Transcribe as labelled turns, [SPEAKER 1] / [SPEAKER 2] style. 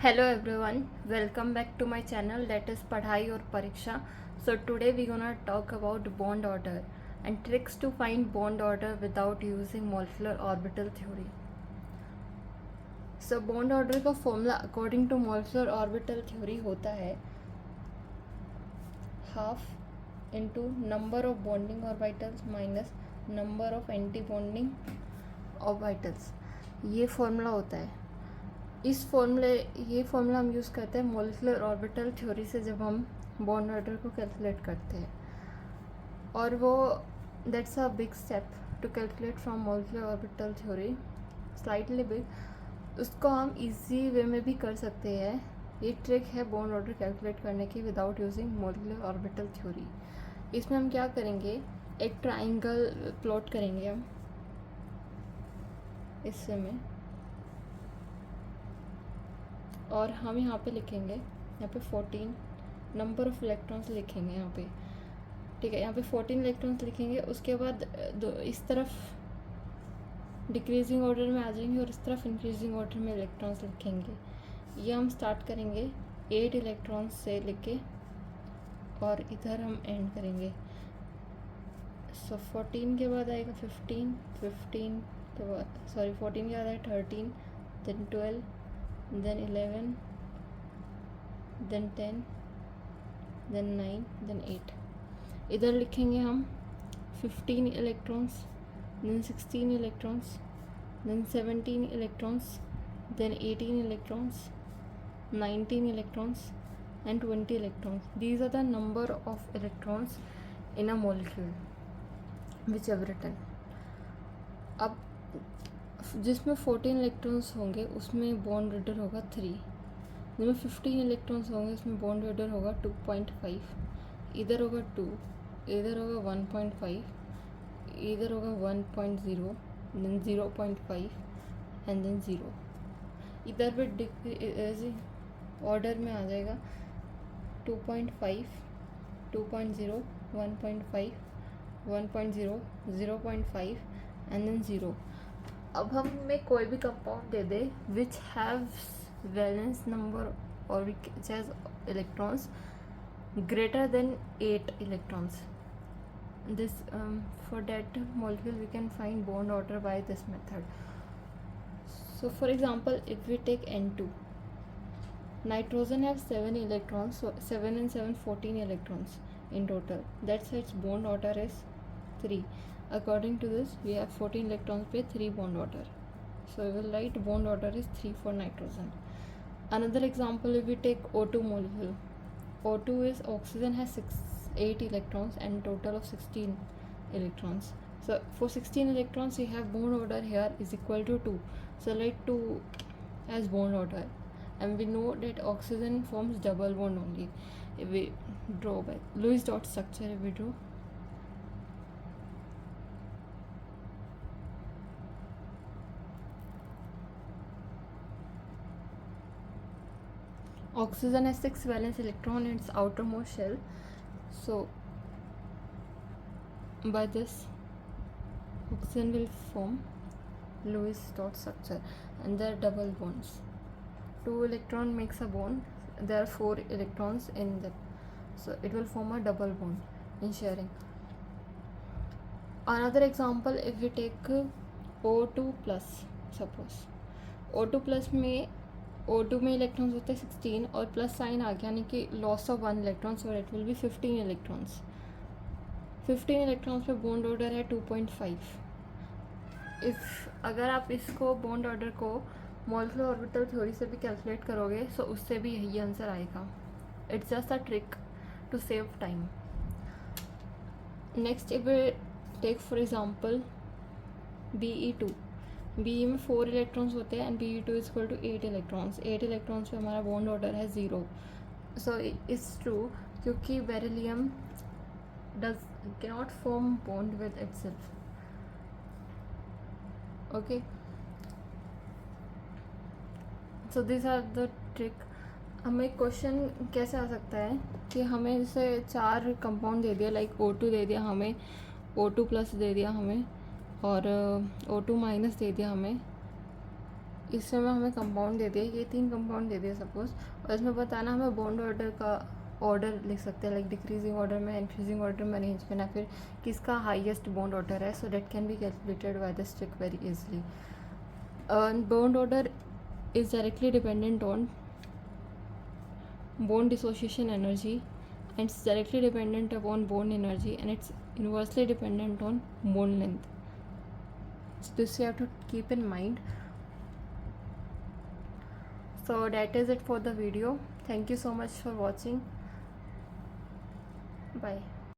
[SPEAKER 1] Hello everyone, welcome back to my channel that is Padhai or Pariksha. So today we're gonna talk about bond order and tricks to find bond order without using molecular orbital theory. So bond order का formula according to molecular orbital theory होता है half into number of bonding orbitals minus number of anti-bonding orbitals. ये formula होता है. ये formula हम use करते हैं मॉलिक्यूलर ऑर्बिटल थ्योरी से जब हम बॉन्ड ऑर्डर को कैलकुलेट करते हैं. और वो that's a big step to calculate from molecular orbital theory, slightly big. उसको हम इजी वे में भी कर सकते हैं. ये ट्रिक है बॉन्ड ऑर्डर कैलकुलेट करने की without using molecular orbital theory. इसमें हम क्या करेंगे, एक ट्राइंगल प्लॉट करेंगे हम इससे में, और हम यहाँ पे लिखेंगे, यहाँ पे 14 नंबर ऑफ़ इलेक्ट्रॉन्स लिखेंगे यहाँ पे. ठीक है, यहाँ पे 14 इलेक्ट्रॉन्स लिखेंगे. उसके बाद इस तरफ डिक्रीजिंग ऑर्डर में आ जाएंगे और इस तरफ इंक्रीजिंग ऑर्डर में इलेक्ट्रॉन्स लिखेंगे. ये हम स्टार्ट करेंगे 8 इलेक्ट्रॉन्स से लेके और इधर हम एंड करेंगे. सो 14 के बाद आएगा 15 के बाद 14 के बाद आएगा 13, then 12, then 11, then 10, then 9, then 8. इधर लिखेंगे हम 15 electrons, then 16 electrons, then 17 electrons, then 18 electrons, 19 electrons and 20 electrons. These are the number of electrons in a molecule which I have written. अब जिसमें 14 इलेक्ट्रॉन्स होंगे उसमें बॉन्ड ऑर्डर होगा 3. जिसमें 15 electrons होंगे उसमें बॉन्ड ऑर्डर होगा 2.5. इधर होगा 2, इधर होगा 1.5, इधर होगा 1.0, देन 0.5 एंड देन 0. इधर भी ऑर्डर में आ जाएगा 2.5, 2.0, 1.5, 1.0, 0.5 एंड देन 0. अब हमें कोई भी कंपाउंड दे दे विच हैव्स वैलेंस नंबर और which has electrons greater than 8 electrons. This for that molecule we can find bond order by this method. So for example, if we take N2, nitrogen have 7 electrons, so 7 and 7 14 electrons in total. That's its bond order is 3. According to this, we have 14 electrons पे 3 bond order. So we will write bond order is 3 for nitrogen. Another example, if we take O2 molecule, O2 is oxygen has 8 electrons and total of 16 electrons. So for 16 electrons, we have bond order here is equal to 2. So write 2 as bond order. And we know that oxygen forms double bond only. If we draw by Lewis dot structure, if we draw, oxygen has 6 valence electron in its outermost shell. So by this oxygen will form Lewis dot structure and there are double bonds. 2 electron makes a bond, there are 4 electrons in that, so it will form a double bond in sharing. Another example, if we take O2 plus, suppose O2 plus में O2 में electrons होते हैं 16 और plus sign आ गया, यानी कि loss of 1 electrons और it will be 15 electrons. 15 electrons पे बॉन्ड ऑर्डर है 2.5. अगर आप इसको बॉन्ड ऑर्डर को मॉलिक्यूलर ऑर्बिटल थ्योरी से भी कैलकुलेट करोगे तो उससे भी यही आंसर आएगा. It's just a trick to save time. Next, if we take for example Be2, B में 4 इलेक्ट्रॉन्स होते हैं and Be2 is equal to 8 electrons. 8 electrons पे हमारा बॉन्ड ऑर्डर है 0. सो इट्स ट्रू क्योंकि beryllium does cannot form bond with itself. Okay, so this are the trick. हमें question कैसे आ सकता है कि हमें जैसे 4 कंपाउंड दे दिया, लाइक O2 दे दिया हमें, O2 प्लस दे दिया हमें और O2 माइनस दे दिया हमें, इसमें हमें कंपाउंड दे दिया, ये 3 कंपाउंड दे दिया सपोज, और इसमें बताना हमें बॉन्ड ऑर्डर का ऑर्डर लिख सकते हैं, लाइक डिक्रीजिंग ऑर्डर में, इंक्रीजिंग ऑर्डर में अरेंज करना, फिर किसका हाईएस्ट बॉन्ड ऑर्डर है, so that can be calculated by this trick very easily. Bond order is directly dependent on bond dissociation energy, and it's directly dependent upon bond energy, and it's inversely dependent on bond length. So this you have to keep in mind. So that is it for the video. Thank you so much for watching. Bye.